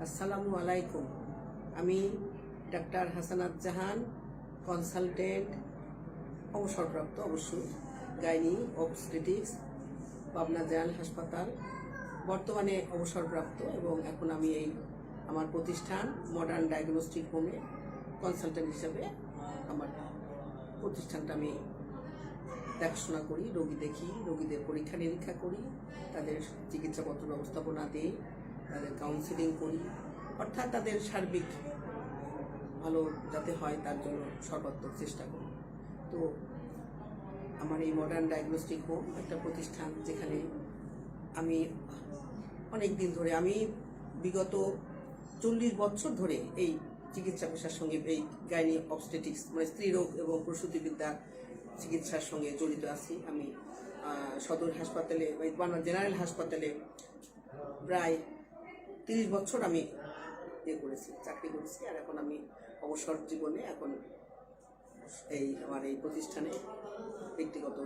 আসসালামু আলাইকুম। আমি ডাক্তার হাসানাত জাহান, কনসালটেন্ট, অবসরপ্রাপ্ত অবশ্যই, গাইনি অবস্টেটিক্স, পাবনা জেনারেল হাসপাতাল, বর্তমানে অবসরপ্রাপ্ত। এবং এখন আমি আমার প্রতিষ্ঠান মডার্ন ডায়াগনস্টিক হোমে কনসালটেন্ট হিসাবে আমার প্রতিষ্ঠানটা আমি দেখাশোনা করি, রোগী দেখি, রোগীদের পরীক্ষা নিরীক্ষা করি, তাদের চিকিৎসাপত্র ব্যবস্থাপনা দিই, তাদের কাউন্সিলিং করি, অর্থাৎ তাদের সার্বিক ভালো যাতে হয় তার জন্য সর্বাত্মক চেষ্টা করি। তো আমার এই মডার্ন ডায়াগনস্টিক হোম একটা প্রতিষ্ঠান যেখানে আমি অনেক দিন ধরে, আমি বিগত 40 বছর ধরে এই চিকিৎসা পেশার সঙ্গে, এই গাইনি অবস্টেটিক্স মানে স্ত্রীরোগ এবং প্রসূতিবিদ্যা চিকিৎসার সঙ্গে জড়িত আছি। আমি সদর হাসপাতালে, পাবনা জেনারেল হাসপাতালে প্রায় 30 বছর আমি চাকরি করেছি। আর এখন আমি অবসর জীবনে এখন আমার এই প্রতিষ্ঠানে, ব্যক্তিগত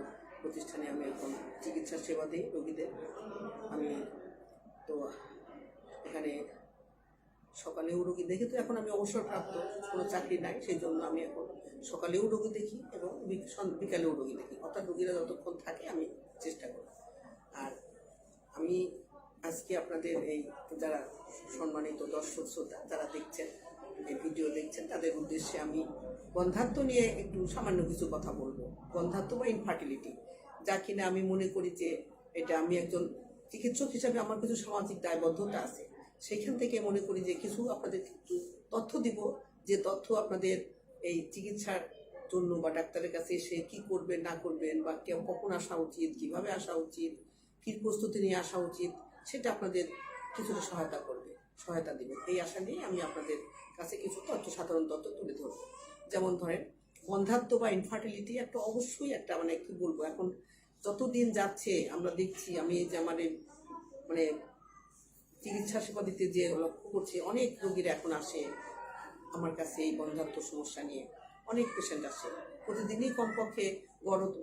প্রতিষ্ঠানে আমি এখন চিকিৎসা সেবা দিই রোগীদের। আমি তো এখানে সকালেও রোগী দেখি, তো এখন আমি অবসরপ্রাপ্ত, কোনো চাকরি নাই, সেই জন্য আমি এখন সকালেও রোগী দেখি এবং বিকালেও রোগী দেখি, অর্থাৎ রোগীরা যতক্ষণ থাকে আমি চেষ্টা করি। আর আমি আজকে আপনাদের এই যারা সম্মানিত দর্শক শ্রোতা যারা দেখছেন, এই ভিডিও দেখছেন, তাদের উদ্দেশ্যে আমি বন্ধ্যাত্ব নিয়ে একটু সামান্য কিছু কথা বলবো। বন্ধ্যাত্ব বা ইনফার্টিলিটি, যা কিনা আমি মনে করি যে এটা, আমি একজন চিকিৎসক হিসাবে আমার কিছু সামাজিক দায়বদ্ধতা আছে, সেখান থেকে মনে করি যে কিছু আপনাদের কিছু তথ্য দিব, যে তথ্য আপনাদের এই চিকিৎসার জন্য বা ডাক্তারের কাছে এসে কী করবেন না করবেন, বা কেউ কখন আসা উচিত, কিভাবে আসা উচিত, কী প্রস্তুতি নিয়ে আসা উচিত, সেটা আপনাদের কিছুটা সহায়তা দিবে। এই আশা নিয়ে আমি আপনাদের কাছে কিছু সাধারণ তথ্য তুলে ধরব। যেমন ধরেন, বন্ধ্যাত্ব বা ইনফার্টিলিটি একটা অবশ্যই একটা, মানে কি বলবো, এখন যতদিন যাচ্ছে আমরা দেখছি, আমি এই যে আমার মানে চিকিৎসা সেবা দিতে যে লক্ষ্য করছি, অনেক রোগীরা এখন আসে আমার কাছে এই বন্ধ্যাত্ব সমস্যা নিয়ে। অনেক পেশেন্ট আসে, প্রতিদিনই কমপক্ষে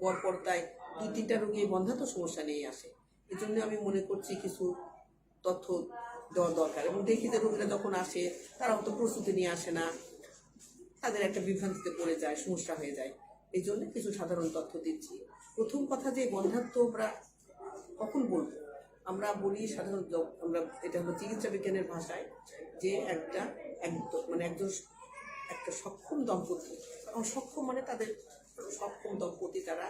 গড় পর্দায় 2-3টা রোগী বন্ধ্যাত্ব সমস্যা নিয়ে আসে। এই জন্য আমি মনে করছি কিছু তথ্য দেওয়া দরকার। এবং দেখি যে রোগীরা যখন আসে তারা হয়তো প্রস্তুতি নিয়ে আসে না, তাদের একটা বিভ্রান্তিতে পড়ে যায়, সমস্যা হয়ে যায়। এই জন্য কিছু সাধারণ তথ্য দিচ্ছি। প্রথম কথা, যে বন্ধ্যাত্ব আমরা কখন বলবো, আমরা বলি সাধারণত, আমরা এটা হলো চিকিৎসা বিজ্ঞানের ভাষায়, যে একটা সক্ষম দম্পতি, সক্ষম মানে তাদের সক্ষম দম্পতি, তারা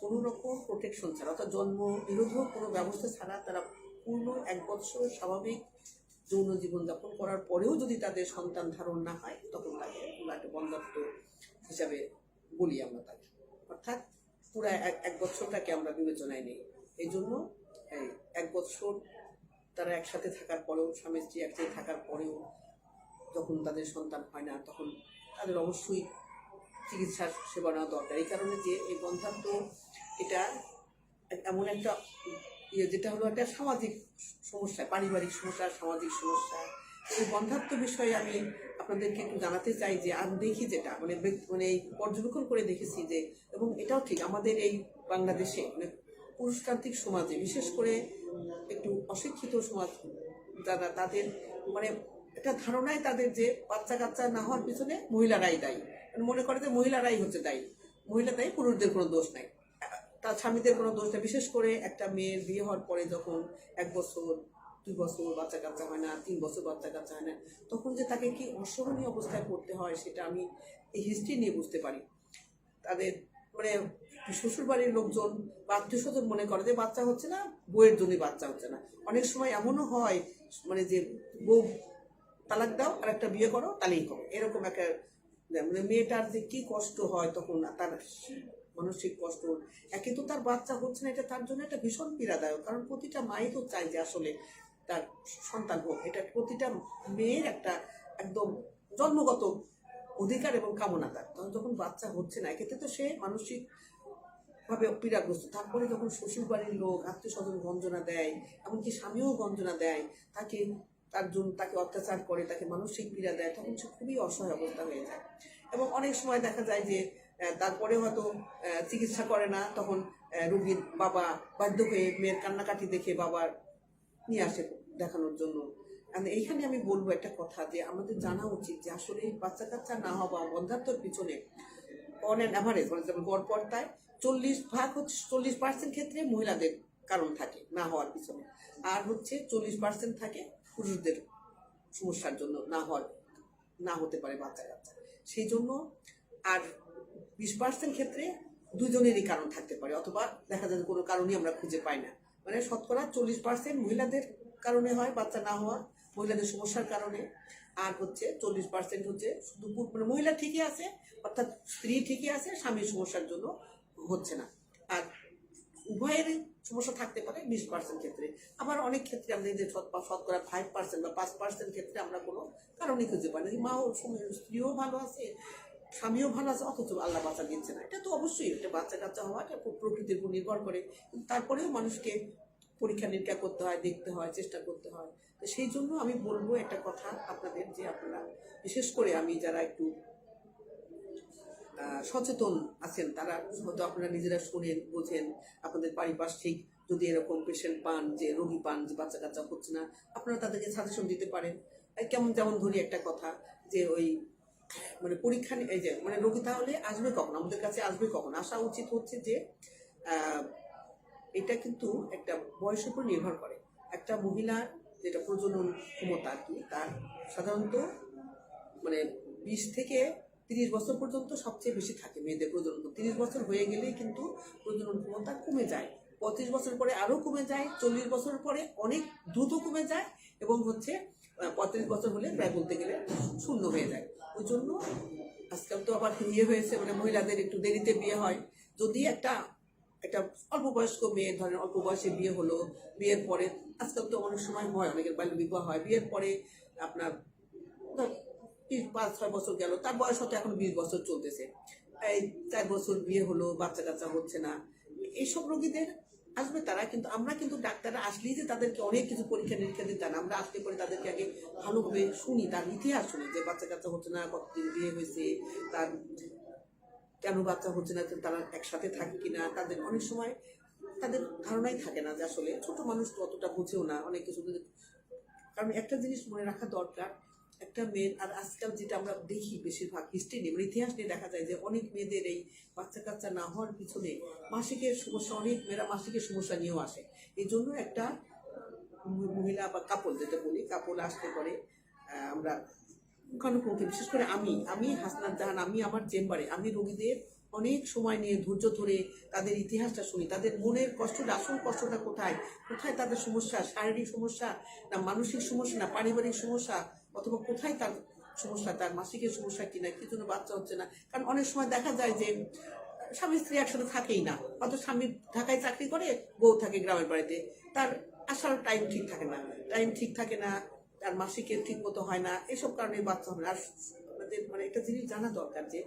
কোনো রকম প্রোটেকশন ছাড়া, অর্থাৎ জন্ম নিরোধক কোনো ব্যবস্থা ছাড়া তারা পূর্ণ 1 বছর স্বাভাবিক যৌন জীবনযাপন করার পরেও যদি তাদের সন্তান ধারণ না হয়, তখন তাকে আমরা একটা বন্ধ্যাত্ব হিসাবে বলি আমরা তাকে, অর্থাৎ পুরো 1 বছরটাকে আমরা বিবেচনায় নিই। এই জন্য 1 বছর তারা একসাথে থাকার পরেও, স্বামী স্ত্রী একসাথে থাকার পরেও যখন তাদের সন্তান হয় না, তখন তাদের অবশ্যই চিকিৎসার সেবা নেওয়া দরকার। এই কারণে যে এই বন্ধ্যাত্ব এটা এমন একটা যেটা হলো একটা সামাজিক সমস্যা, পারিবারিক সমস্যা, সামাজিক সমস্যা। এই বন্ধ্যাত্ব বিষয়ে আমি আপনাদেরকে একটু জানাতে চাই যে আমি দেখি যেটা মানে এই পর্যবেক্ষণ করে দেখেছি যে, এবং এটাও ঠিক, আমাদের এই বাংলাদেশে মানে পুরুষতান্ত্রিক সমাজে, বিশেষ করে একটু অশিক্ষিত সমাজ যারা, তাদের মানে একটা ধারণায় তাদের যে বাচ্চা কাচ্চা না হওয়ার পিছনে মহিলারাই দায়ী, মনে করে যে মহিলারাই হচ্ছে দায়ী, মহিলা দায়ী, পুরুষদের কোনো দোষ নাই, তার স্বামীদের কোনো দোষ নেই। বিশেষ করে একটা মেয়ের বিয়ে হওয়ার পরে যখন 1 বছর 2 বছর বাচ্চা কাচ্চা হয় না, 3 বছর বাচ্চা কাচ্চা হয় না, তখন যে তাকে কি অসহনীয় অবস্থায় পড়তে হয়, সেটা আমি এই হিস্ট্রি নিয়ে বুঝতে পারি। তাদের মানে শ্বশুরবাড়ির লোকজন বা আত্মীয় স্বজন মনে করে যে বাচ্চা হচ্ছে না, বউয়ের জন্যই বাচ্চা হচ্ছে না। অনেক সময় এমনও হয় মানে যে বউ তালাক দাও আর একটা বিয়ে করো, তাহলেই করো, এরকম একটা মানে মেয়েটার যে কি কষ্ট হয়, তখন তার মানসিক কষ্ট, একে তো তার বাচ্চা হচ্ছে না, এটা তার জন্য একটা ভীষণ পীড়াদায়ক। কারণ প্রতিটা মাই তো চায় যে আসলে তার সন্তান হোক, এটা প্রতিটা মেয়ের একটা একদম জন্মগত অধিকার এবং কামনা তার। তখন যখন বাচ্চা হচ্ছে না, এক্ষেত্রে তো সে মানসিক ভাবে পীড়াগ্রস্ত। তারপরে যখন শ্বশুর বাড়ির লোক, আত্মীয় স্বজন গঞ্জনা দেয়, এমনকি স্বামীও গঞ্জনা দেয়, তাকে অত্যাচার করে, তাকে মানসিক পীড়া দেয়, তখন সে খুবই অসহায় অবস্থা হয়ে যায়। এবং অনেক সময় দেখা যায় যে তারপরে হয়তো চিকিৎসা করে না, তখন রোগীর বাবা বাধ্য হয়ে মেয়ের কান্নাকাটি দেখে বাবার নিয়ে আসে দেখানোর জন্য। এইখানে আমি বলবো একটা কথা যে আমাদের জানা উচিত যে আসলে বাচ্চা কাচ্চা না হওয়া বন্ধাত্মর পিছনে অন অ্যান অ্যাভারেজ মানে যেমন গড়পড়তায় 40% হচ্ছে 40% ক্ষেত্রে মহিলাদের কারণ থাকে না হওয়ার পিছনে, আর হচ্ছে 40% থাকে পুরুষদের সমস্যার জন্য না হতে পারে বাচ্চা কাচ্চা। সেই জন্য আর 20% ক্ষেত্রে দুজনেরই কারণ থাকতে পারে, অথবা দেখা যায় কোনো কারণই আমরা খুঁজে পাই না। মানে শতকরা 40% মহিলাদের কারণে হয় বাচ্চা না হওয়া, মহিলাদের সমস্যার কারণে। আর হচ্ছে 40% হচ্ছে শুধু মানে মহিলা ঠিকই আছে, অর্থাৎ স্ত্রী ঠিকই আছে, স্বামীর সমস্যার জন্য হচ্ছে না। আর উভয়ের সমস্যা থাকতে পারে 20% ক্ষেত্রে। আবার অনেক ক্ষেত্রে আমরা যে শতকরা 5% বা 5% ক্ষেত্রে আমরা কোনো কারণই খুঁজে পাই না, মাও স্ত্রীও ভালো আছে, স্বামীও ভালো আছে, অথচ আল্লাহ বাচ্চা দিচ্ছে না। এটা তো অবশ্যই একটা বাচ্চা কাচ্চা হওয়া এটা প্রকৃতির উপর নির্ভর করে, কিন্তু তারপরেও মানুষকে পরীক্ষা নিরীক্ষা করতে হয়, দেখতে হয়, চেষ্টা করতে হয়। তো সেই জন্য আমি বলবো একটা কথা আপনাদের, যে আপনারা বিশেষ করে আমি যারা একটু সচেতন আছেন তারা হয়তো আপনারা নিজেরা শোনেন, বোঝেন, আপনাদের পারিপার্শ্বিক যদি এরকম পেশেন্ট পান, যে রোগী পান যে বাচ্চা কাচ্চা হচ্ছে না, আপনারা তাদেরকে সাজেশন দিতে পারেন। যেমন ধরি একটা কথা, যে ওই মানে পরীক্ষা এই যে মানে রোগী তাহলে আসবে কখন, আমাদের কাছে আসবে কখন, আসা উচিত হচ্ছে যে এটা কিন্তু একটা বয়সের উপর নির্ভর করে। একটা মহিলার যেটা প্রজনন ক্ষমতা আর কি, তার সাধারণত মানে 20 থেকে 30 বছর পর্যন্ত সবচেয়ে বেশি থাকে মেয়েদের প্রজনন। 30 বছর হয়ে গেলেই কিন্তু প্রজনন ক্ষমতা কমে যায়, 35 বছর পরে আরও কমে যায়, 40 বছর পরে অনেক দ্রুত কমে যায়, এবং হচ্ছে 35 বছর হলে প্রায় বলতে গেলে শূন্য হয়ে যায়। ওই জন্য আজকাল তো আবার বিয়ে হয়েছে, মানে মহিলাদের একটু দেরিতে বিয়ে হয়। যদি একটা একটা অল্প বয়স্ক মেয়ে ধরেন অল্প বয়সে বিয়ে হলো, বিয়ের পরে আজকাল তো অনেক সময় হয়, অনেকের বাল্য বিবাহ হয়, বিয়ের পরে আপনার 5-6 বছর গেল, তার বয়স হয়তো এখন 20 বছর চলতেছে, এই 4 বছর বিয়ে হলো, বাচ্চা কাচ্চা হচ্ছে না, এইসব রোগীদের আসবে তারা। কিন্তু আমরা কিন্তু ডাক্তাররা আসলেই যে তাদেরকে অনেক কিছু পরীক্ষা নিরীক্ষা দিতে না, আমরা আসলে পরে তাদেরকে আগে ভালোভাবে শুনি, তার ইতিহাস শুনি, যে বাচ্চা কাচ্চা হচ্ছে না, কতদিন বিয়ে হয়েছে, তার কেন বাচ্চা হচ্ছে না, তারা একসাথে থাকে কিনা। তাদের অনেক সময় তাদের ধারণাই থাকে না, যে আসলে ছোট মানুষ তো অতটা বুঝেও না অনেক কিছু। কারণ একটা জিনিস মনে রাখা দরকার, একটা মেয়ের, আর আজকাল যেটা আমরা দেখি বেশিরভাগ হিস্ট্রি নিয়ে মানে ইতিহাস নিয়ে দেখা যায় যে অনেক মেয়েদের এই বাচ্চা কাচ্চা না হওয়ার পিছনে মাসিকের সমস্যা, অনেক মেয়েরা মাসিকের সমস্যা নিয়েও আসে। এই জন্য একটা মহিলা বা কাপল যেটা বলি, কাপল আসতে পারে, আমরা পুঙ্খানুপুঙ্খে বিশেষ করে আমি হাসনাত জাহান, আমি আমার চেম্বারে আমি রোগীদের অনেক সময় নিয়ে ধৈর্য ধরে তাদের ইতিহাসটা শুনি, তাদের মনের কষ্টটা, আসল কষ্টটা কোথায়, কোথায় তাদের সমস্যা, শারীরিক সমস্যা না মানসিক সমস্যা না পারিবারিক সমস্যা, অথবা কোথায় তার সমস্যা, তার মাসিকের সমস্যা কিনা, কি জন্য বাচ্চা হচ্ছে না। কারণ অনেক সময় দেখা যায় যে স্বামী স্ত্রী একসাথে থাকেই না, হয়তো স্বামী ঢাকায় চাকরি করে, বউ থাকে গ্রামের বাড়িতে, তার আসার টাইম ঠিক থাকে না, তার মাসিকের ঠিক মতো হয় না, এসব কারণে বাচ্চা হয় না। আর আমাদের মানে একটা জিনিস জানা দরকার, যে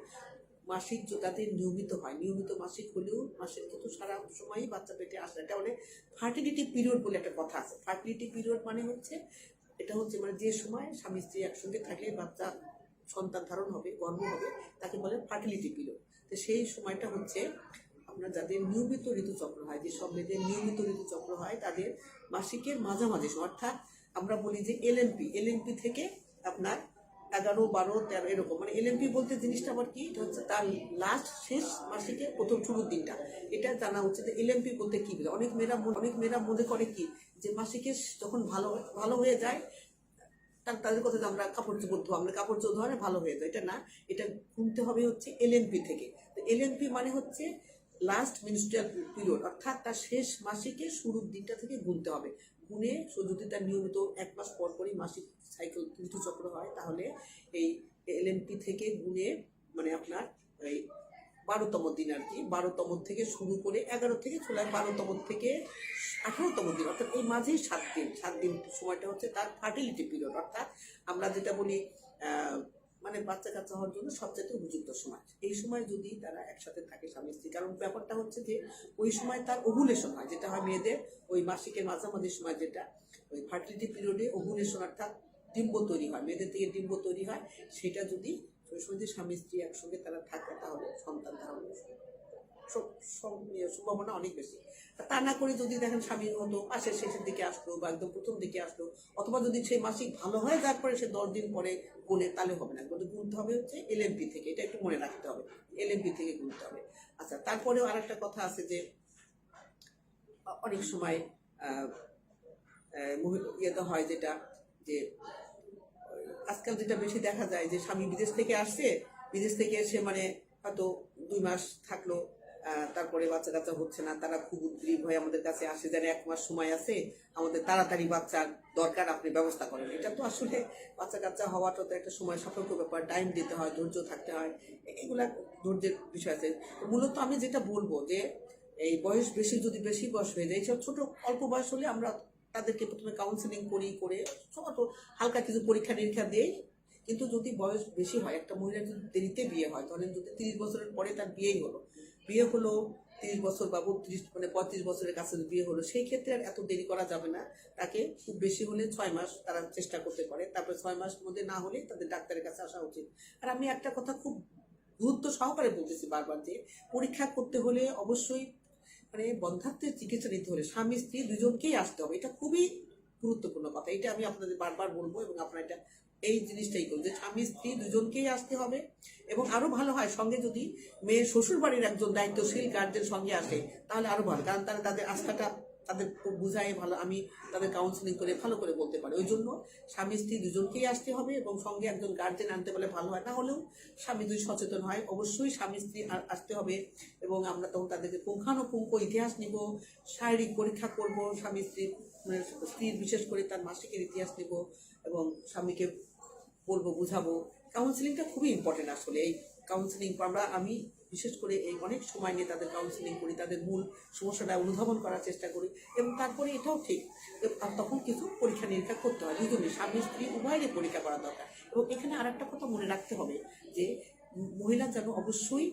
মাসিক যাদের নিয়মিত হয়, নিয়মিত মাসিক হলেও মাসের কিন্তু সারা সময়ই বাচ্চা পেটে আসে। এটা মানে ফার্টিলিটি পিরিয়ড বলে একটা কথা আছে। ফার্টিলিটি পিরিয়ড মানে হচ্ছে, এটা হচ্ছে মানে যে সময় স্বামী স্ত্রী একসঙ্গে থাকলে বাচ্চা সন্তান ধারণ হবে, গর্ভ হবে, তাকে বলে ফার্টিলিটি পিরিয়ড। তো সেই সময়টা হচ্ছে আপনার যাদের নিয়মিত ঋতুচক্র হয়, যে সব মেয়েদের নিয়মিত ঋতুচক্র হয়, তাদের মাসিকের মাঝামাঝি, অর্থাৎ আমরা বলি যে এলএনপি থেকে আপনার 11, 12, 13 এরকম, মানে এলএমপি বলতে জিনিসটা আবার কি, এটা হচ্ছে তার শেষ মাসিকের প্রথম শুরুর দিনটা। এটা জানা হচ্ছে যে এলএমপি বলতে কি বোঝায়। অনেক মেয়েরা মনে করে কি, যে মাসিকের যখন ভালো হয়ে যায়, তাদের কথা যে আমরা কাপড় চোপড় ধোয়া, আমরা কাপড় চোপড় ধোয়া ভালো হয়ে যায়, এটা না। এটা গুনতে হবে হচ্ছে এলএনপি থেকে। তো এলএনপি মানে হচ্ছে লাস্ট মিনস্ট্রুয়াল পিরিয়ড, অর্থাৎ তার শেষ মাসিকের শুরুর দিনটা থেকে গুনতে হবে। গুনে যদি তার নিয়মিত 1 মাস পর পরই মাসিক সাইকেল ঋতুচক্র হয়, তাহলে এই এলএনপি থেকে গুনে মানে আপনার এই 12তম দিন আর কি, 12তম থেকে শুরু করে 11 থেকে চলে 12তম থেকে 18তম দিন, অর্থাৎ এই মাঝেই 7 দিন সময়টা হচ্ছে তার ফার্টিলিটি পিরিয়ড, অর্থাৎ আমরা যেটা বলি মানে বাচ্চা কাচ্চা হওয়ার জন্য সবচেয়ে উপযুক্ত সময়। এই সময় যদি তারা একসাথে থাকে স্বামী স্ত্রী, কারণ ব্যাপারটা হচ্ছে যে ওই সময় তার ওভুলেশন হয়, যেটা হয় মেয়েদের ওই মাসিকের মাঝামাঝি সময়, যেটা ওই ফার্টিলিটি পিরিয়ডে ওভুলেশন, অর্থাৎ ডিম্ব তৈরি হয়, মেয়েদের থেকে ডিম্ব তৈরি হয়। সেটা যদি ওই সময় যে স্বামী স্ত্রী একসঙ্গে তারা থাকে, তাহলে সন্তান ধারণ সম্ভাবনা অনেক বেশি। তা না করে যদি দেখেন স্বামী হয়তো মাসের শেষের দিকে আসলো বা একদম প্রথম দিকে আসলো, অথবা যদি সেই মাসিক ভালো হয় তারপরে সে 10 দিন পরে গুনে, তাহলে হবে না। গুনতে হবে হচ্ছে এলএমপি থেকে, এটা একটু মনে রাখতে হবে, এলএমপি থেকে গুনতে হবে। আচ্ছা, তারপরেও আরেকটা কথা আছে যে অনেক সময় ইয়েতে হয় যেটা, যে আজকাল যেটা বেশি দেখা যায় যে স্বামী বিদেশ থেকে আসছে, বিদেশ থেকে এসে মানে হয়তো 2 মাস থাকলো, তারপরে বাচ্চা কাচ্চা হচ্ছে না, তারা খুব উদ্গ্রীব হয়ে আমাদের কাছে আসে, যেন 1 মাস সময় আছে, আমাদের তাড়াতাড়ি বাচ্চার দরকার, আপনি ব্যবস্থা করেন। এটা তো আসলে বাচ্চা কাচ্চা হওয়াটা তো একটা সময় সাপেক্ষ ব্যাপার, টাইম দিতে হয়, ধৈর্য থাকতে হয়, এগুলা ধৈর্যের বিষয় আছে। মূলত আমি যেটা বলবো যে এই বয়স বেশি, যদি বেশি বয়স হয়ে যায়, এইসব ছোট অল্প বয়স হলে আমরা তাদেরকে প্রথমে কাউন্সিলিং করে ছোট হালকা কিছু পরীক্ষা নিরীক্ষা দিয়েই। কিন্তু যদি বয়স বেশি হয়, একটা মহিলার যদি দেরিতে বিয়ে হয়, ধরেন যদি 30 বছরের পরে তার বিয়ে হলো 30 বছর বা 32 মানে 35 বছরের কাছে বিয়ে হলো, সেই ক্ষেত্রে আর এত দেরি করা যাবে না। তাকে খুব বেশি হলে 6 মাস তারা চেষ্টা করতে পারে, তারপরে 6 মাস মধ্যে না হলে তাদের ডাক্তারের কাছে আসা উচিত। আর আমি একটা কথা খুব গুরুত্ব সহকারে বলতেছি বারবার, যে পরীক্ষা করতে হলে অবশ্যই মানে বন্ধাত্বের চিকিৎসা নিতে হলে স্বামী স্ত্রী দুজনকেই আসতে হবে। এটা খুবই গুরুত্বপূর্ণ কথা, এটা আমি আপনাদের বারবার বলবো, এবং আপনারা এটা এই জিনিসটাই করুন যে স্বামী স্ত্রী দুজনকেই আসতে হবে। এবং আরো ভালো হয় সঙ্গে যদি মেয়ের শ্বশুর বাড়ির একজন দায়িত্বশীল গার্জেন সঙ্গে আসে, তাহলে আরো ভালো, কারণ তারা তাদের আস্থাটা তাদের বুঝায় ভালো, আমি তাদের কাউন্সিলিং করে ভালো করে বলতে পারি। ওই জন্য স্বামী স্ত্রী দুজনকেই আসতে হবে, এবং সঙ্গে একজন গার্জেন আনতে পারলে ভালো হয়। না হলেও স্বামী দুই সচেতন হয়, অবশ্যই স্বামী স্ত্রী আসতে হবে। এবং আমরা তখন তাদেরকে পুঙ্খানুপুঙ্খ ইতিহাস নিব, শারীরিক পরীক্ষা করব, স্বামী স্ত্রীর বিশেষ করে তার মাসিকের ইতিহাস নিব, এবং স্বামীকে বলবো, বুঝাবো। কাউন্সিলিংটা খুবই ইম্পর্টেন্ট আসলে। এই কাউন্সিলিং আমি বিশেষ করে এই অনেক সময় নিয়ে তাদের কাউন্সিলিং করি, তাদের মূল সমস্যাটা অনুধাবন করার চেষ্টা করি। এবং তারপরে এটাও ঠিক, তখন কিছু পরীক্ষা নিরীক্ষা করতে হয়, দুজনে স্বামী স্ত্রী উভয়েরই পরীক্ষা করা দরকার। এবং এখানে আর একটা কথা মনে রাখতে হবে যে মহিলা যেন অবশ্যই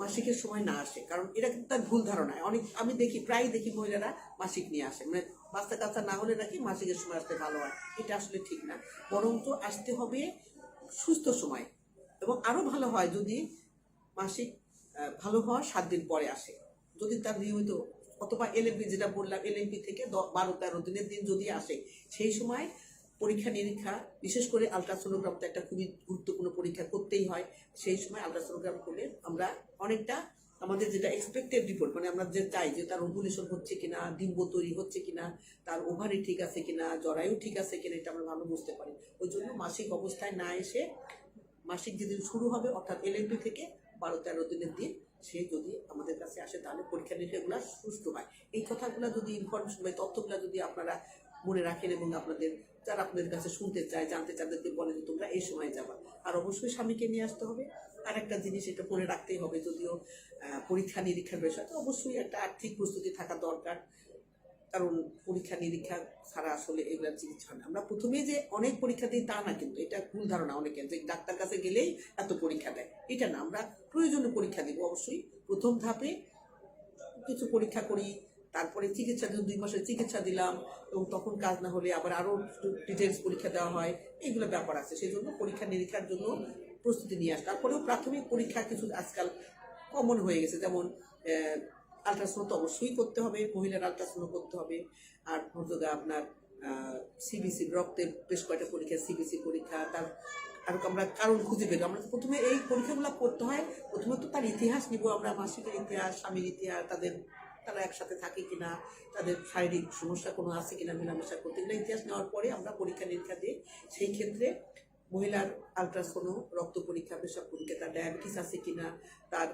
মাসিকের সময় না আসে, কারণ এটা কিন্তু তার ভুল ধারণা। আমি প্রায় দেখি মহিলারা মাসিক নিয়ে আসে, মানে বাচ্চা কাচ্চা না হলে নাকি মাসিকের সময় আসতে ভালো হয়। এটা আসলে ঠিক না, বরঞ্চ আসতে হবে সুস্থ সময়। এবং আরো ভালো হয় যদি মাসিক ভালো হওয়ার 7 দিন পরে আসে, যদি তার নিয়মিত, অথবা এলএমপি যেটা বললাম, এলএমপি থেকে 12-13 দিনের দিন যদি আসে, সেই সময় পরীক্ষা নিরীক্ষা, বিশেষ করে আলট্রাসোনোগ্রাম তো একটা খুবই গুরুত্বপূর্ণ পরীক্ষা করতেই হয়। সেই সময় আলট্রাসোনোগ্রাম করলে আমরা অনেকটা আমাদের যেটা এক্সপেক্টেড রিপোর্ট, মানে আমরা যে চাই যে তার ওভুলেশন হচ্ছে কিনা, ডিম্ব তৈরি হচ্ছে কিনা, তার ওভারি ঠিক আছে কিনা, জরায়ু ঠিক আছে কিনা, এটা আমরা ভালো বুঝতে পারি। ওই জন্য মাসিক অবস্থায় না এসে মাসিক যেদিন শুরু হবে, অর্থাৎ এলএমপি থেকে 12-13 দিনের দিন সে যদি আমাদের কাছে আসে, তাহলে পরীক্ষা নিরীক্ষাগুলো সুস্থ হয়। এই কথাগুলো যদি ইনফরমেশন বা তথ্যগুলো যদি আপনারা মনে রাখেন, এবং যারা আপনাদের কাছে শুনতে চায়, জানতে চায়, তাদেরকে বলে যে তোমরা এই সময় যাবা। আর অবশ্যই স্বামীকে নিয়ে আসতে হবে। আর একটা জিনিস এটা মনে রাখতেই হবে, যদিও পরীক্ষা নিরীক্ষার বিষয়, তো অবশ্যই একটা আর্থিক প্রস্তুতি থাকা দরকার, কারণ পরীক্ষা নিরীক্ষা ছাড়া আসলে এগুলোর চিকিৎসা হয় না। আমরা প্রথমেই যে অনেক পরীক্ষা দিই তা না, কিন্তু এটা ভুল ধারণা অনেকের, যে ডাক্তার কাছে গেলেই এত পরীক্ষা দেয়, এটা না। আমরা প্রয়োজনীয় পরীক্ষা দিব অবশ্যই। প্রথম ধাপে কিছু পরীক্ষা করি, তারপরে চিকিৎসা 2 মাসের চিকিৎসা দিলাম, এবং তখন কাজ না হলে আবার আরো ডিটেলস পরীক্ষা দেওয়া হয়, এইগুলো ব্যাপার আছে। সেই জন্য পরীক্ষা নিরীক্ষার জন্য প্রস্তুতি নিয়ে আসে। তারপরেও প্রাথমিক পরীক্ষা কিছু আজকাল কমন হয়ে গেছে, যেমন আলট্রাসাউন্ড তো অবশ্যই করতে হবে, মহিলার আলট্রাসাউন্ড করতে হবে। আর হচ্ছে আপনার সিবিসি, রক্তের বেশ কয়েকটা পরীক্ষা, সিবিসি পরীক্ষা, তার আর আমরা কারণ খুঁজে বের, আমরা প্রথমে এই পরীক্ষাগুলো করতে হয়। প্রথমে তো তার ইতিহাস নিব আমরা, মাসিকের ইতিহাস, স্বামীর ইতিহাস, তারা একসাথে থাকে কিনা, তাদের শারীরিক সমস্যা কোনো আছে কিনা, মেলামেশা করতে গেলে ইতিহাস নেওয়ার পরে আমরা পরীক্ষা নিরীক্ষা দিই। সেই ক্ষেত্রে মহিলার আলট্রাসাউন্ড, রক্ত পরীক্ষা, পেশাব পরীক্ষা, তার ডায়াবেটিস আছে কিনা, তার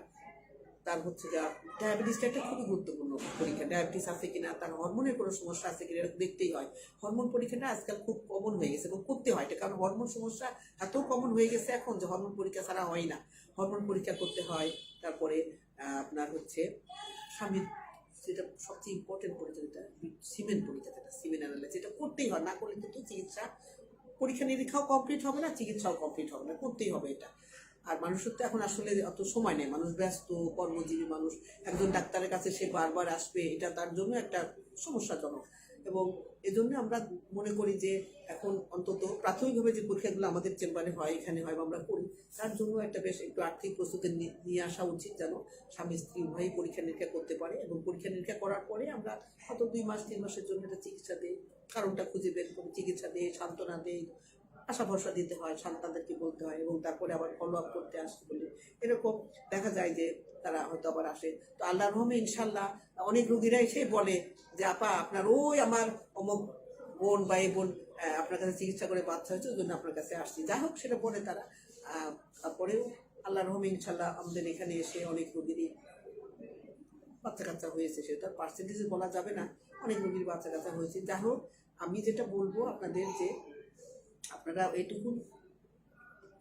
তার হচ্ছে যা ডায়াবেটিসটা একটা খুবই গুরুত্বপূর্ণ পরীক্ষা, ডায়াবেটিস আছে কিনা, তার হরমোনের কোনো সমস্যা আছে কিনা, এটা দেখতেই হয়। হরমোন পরীক্ষাটা আজকাল খুব কমন হয়ে গেছে, এবং করতে হয় এটা, কারণ হরমোন সমস্যা এত কমন হয়ে গেছে এখন যে হরমোন পরীক্ষা ছাড়া হয় না। হরমোন পরীক্ষা করতে হয়। তারপরে আপনার হচ্ছে স্বামীর যেটা সবচেয়ে ইম্পর্টেন্ট পরীক্ষা, যেটা সিমেন পরীক্ষা, যেটা সিমেন অ্যানালাইসিস, এটা করতেই হয়, না করলে কিন্তু চিকিৎসা, পরীক্ষা নিরীক্ষাও কমপ্লিট হবে না, চিকিৎসাও কমপ্লিট হবে না, করতেই হবে এটা। আর মানুষের তো এখন আসলে অত সময় নেই, মানুষ ব্যস্ত, কর্মজীবী মানুষ, একজন ডাক্তারের কাছে সে বারবার আসবে, এটা তার জন্য একটা সমস্যাজনক। এবং এজন্য আমরা মনে করি যে এখন অন্তত প্রাথমিকভাবে যে পরীক্ষাগুলো আমাদের চেম্বারে হয়, এখানে হয় বা আমরা করি, তার জন্য একটা বেশ একটু আর্থিক প্রস্তুতি নিয়ে আসা উচিত, যেন স্বামী স্ত্রী উভয়ই পরীক্ষা নিরীক্ষা করতে পারে। এবং পরীক্ষা নিরীক্ষা করার পরে আমরা হয়তো 2 মাস 3 মাসের জন্য একটা চিকিৎসা দিই, কারণটা খুঁজে বের করি, চিকিৎসা দিই, সান্ত্বনা দিই, আশা ভরসা দিতে হয়, সন্তানদেরকে বলতে হয়, এবং তারপরে আবার ফলো আপ করতে আসতে বলি। এরকম দেখা যায় যে তারা হয়তো আবার আসে। তো আল্লাহর রহমে ইনশাল্লাহ অনেক রোগীরা এসে বলে যে আপা আপনার ওই আমার অমুক বোন বা এই বোন আপনার কাছে চিকিৎসা করে বাচ্চা হয়েছে, ওই জন্য আপনার কাছে আসছি। যাই হোক, সেটা বলে তারা। তারপরেও আল্লাহর রহমে ইনশাল্লাহ আমাদের এখানে এসে অনেক রোগীরই বাচ্চা কাচ্চা হয়েছে। সেটা পার্সেন্টেজ বলা যাবে না, অনেক রোগীর বাচ্চা কাচ্চা হয়েছে। যাই হোক, আমি যেটা বলবো আপনাদের যে আপনারা এইটুকু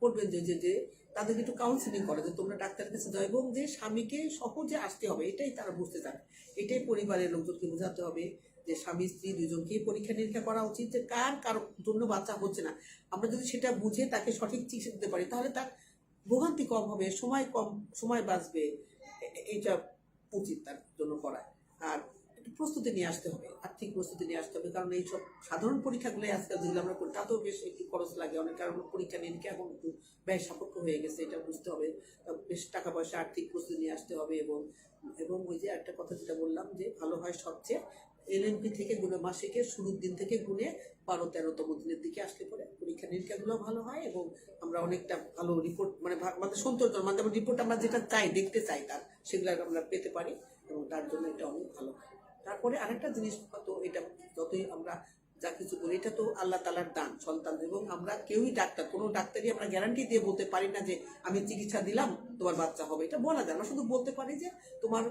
করবেন যে তাদেরকে একটু কাউন্সিলিং করে, যে তোমরা ডাক্তারের কাছে যাও, এবং যে স্বামীকে সহজে আসতে হবে, এটাই তারা বুঝতে চায়। এটাই পরিবারের লোকজনকে বোঝাতে হবে যে স্বামী স্ত্রী দুজনকেই পরীক্ষা নিরীক্ষা করা উচিত, যে কারোর জন্য বাচ্চা হচ্ছে না। আমরা যদি সেটা বুঝে তাকে সঠিক চিকিৎসা দিতে পারি, তাহলে তার ভোগান্তি কম হবে, সময় বাঁচবে। এটা উচিত তার জন্য করা। আর একটু প্রস্তুতি নিয়ে আসতে হবে, আর্থিক প্রস্তুতি নিয়ে আসতে হবে, কারণ এইসব সাধারণ পরীক্ষাগুলো আজকাল যেগুলো আমরা করি তাতেও বেশ একটু খরচ লাগে অনেক, কারণ পরীক্ষা নিরীক্ষা এখন একটু ব্যয় সাপেক্ষ হয়ে গেছে, এটা বুঝতে হবে। বেশ টাকা পয়সা আর্থিক প্রস্তুতি নিয়ে আসতে হবে। এবং এবং ওই যে একটা কথা যেটা বললাম, যে ভালো হয় সবচেয়ে এলএমপি থেকে গুণে মাসিকের শুরুর দিন থেকে গুণে 12-13তম দিনের দিকে আসলে পরে পরীক্ষা নিরীক্ষাগুলো ভালো হয়, এবং আমরা অনেকটা ভালো রিপোর্ট, মানে আমাদের সন্তোষ, মানে রিপোর্ট আমরা যেটা চাই, দেখতে চাই, তার সেগুলো আমরা পেতে পারি, এবং তার জন্য এটা অনেক ভালো হয়। তারপরে আরেকটা জিনিস, তো এটা যতই আমরা যা কিছু বলি, এটা তো আল্লাহ তাআলার দান সন্তান, এবং আমরা কেউই কোনো ডাক্তারই আমরা গ্যারান্টি দিয়ে বলতে পারি না যে আমি চিকিৎসা দিলাম তোমার বাচ্চা হবে, এটা বলা যায়। আমরা শুধু বলতে পারি যে তোমার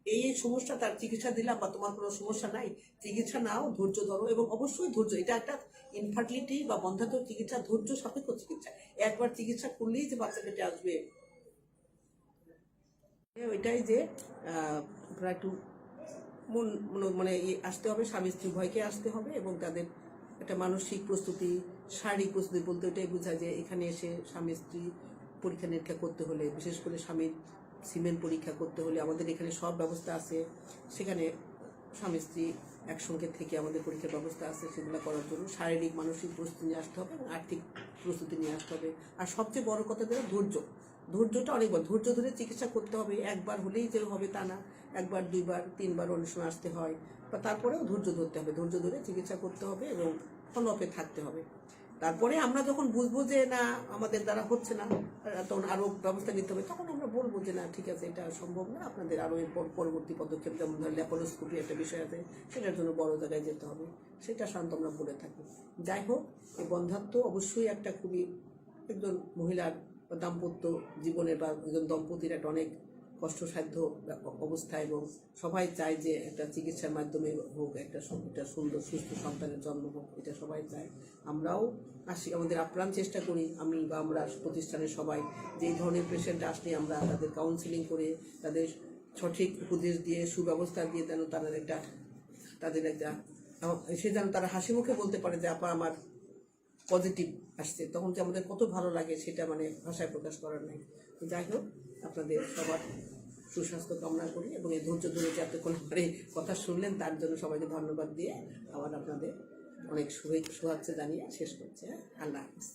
এই সমস্যা, তার চিকিৎসা দিলাম, বা তোমার কোনো সমস্যা নাই, চিকিৎসা নাও, ধৈর্য ধরো। এবং অবশ্যই ধৈর্য, এটা একটা ইনফার্টিলিটি বা বন্ধাত্ব চিকিৎসা ধৈর্য সাপেক্ষ চিকিৎসা। একবার চিকিৎসা করলেই যে বাচ্চা পেটে আসবে, ওইটাই যে আপনারা একটু মানে আসতে হবে, স্বামী স্ত্রী উভয়কে আসতে হবে, এবং তাদের একটা মানসিক প্রস্তুতি, শারীরিক প্রস্তুতি বলতে ওইটাই বোঝায় যে এখানে এসে স্বামী স্ত্রী পরীক্ষা নিরীক্ষা করতে হলে, বিশেষ করে স্বামীর সিমেন্ট পরীক্ষা করতে হলে আমাদের এখানে সব ব্যবস্থা আছে। সেখানে স্বামী স্ত্রী একসঙ্গে থেকে আমাদের পরীক্ষার ব্যবস্থা আছে, সেগুলো করার জন্য শারীরিক মানসিক প্রস্তুতি নিয়ে আসতে হবে, এবং আর্থিক প্রস্তুতি নিয়ে আসতে হবে। আর সবচেয়ে বড় কথা যেটা ধৈর্যটা অনেক বড়। ধৈর্য ধরে চিকিৎসা করতে হবে, একবার হলেই যে হবে তা না, একবার 2বার 3বার অনেক সময় আসতে হয়, বা তারপরেও ধৈর্য ধরতে হবে, ধৈর্য ধরে চিকিৎসা করতে হবে, এবং ফলো আপে থাকতে হবে। তারপরে আমরা যখন বুঝবো যে না আমাদের দ্বারা হচ্ছে না, তখন আরও ব্যবস্থা নিতে হবে, তখন আমরা বলবো যে না ঠিক আছে, এটা সম্ভব না, আপনাদের আরও এর পরবর্তী পদক্ষেপ, যেমন ধর ল্যাপারোস্কোপি একটা বিষয় আছে, সেটার জন্য বড় জায়গায় যেতে হবে, সেটা সাধারণত আমরা বলে থাকি। যাই হোক, এই বন্ধাত্ব অবশ্যই একটা খুবই একজন মহিলার বা দাম্পত্য জীবনের বা একজন দম্পতির একটা অনেক কষ্টসাধ্য অবস্থা, এবং সবাই চায় যে একটা চিকিৎসার মাধ্যমে হোক, একটা সুন্দর সুস্থ সন্তানের জন্ম হোক, এটা সবাই চায়। আমরাও আসি, আমাদের আপ্রাণ চেষ্টা করি, আমি বা আমরা প্রতিষ্ঠানের সবাই, যে এই ধরনের পেশেন্ট আসলে আমরা তাদের কাউন্সিলিং করে, তাদের সঠিক উপদেশ দিয়ে, সুব্যবস্থা দিয়ে, যেন তাদের একটা সে যেন তারা হাসি মুখে বলতে পারে যে আপা আমার পজিটিভ আসছে, তখন যে আমাদের কত ভালো লাগে, সেটা মানে ভাষায় প্রকাশ করার নাই। যাই হোক, আপনাদের সবার সুস্বাস্থ্য কামনা করি, এবং এই ধৈর্য ধরে যে এতক্ষণ আমার এই কথা শুনলেন, তার জন্য সবাইকে ধন্যবাদ দিয়ে আবার আপনাদের অনেক শুভেচ্ছা জানিয়ে শেষ করছি। আল্লাহ হাফিজ।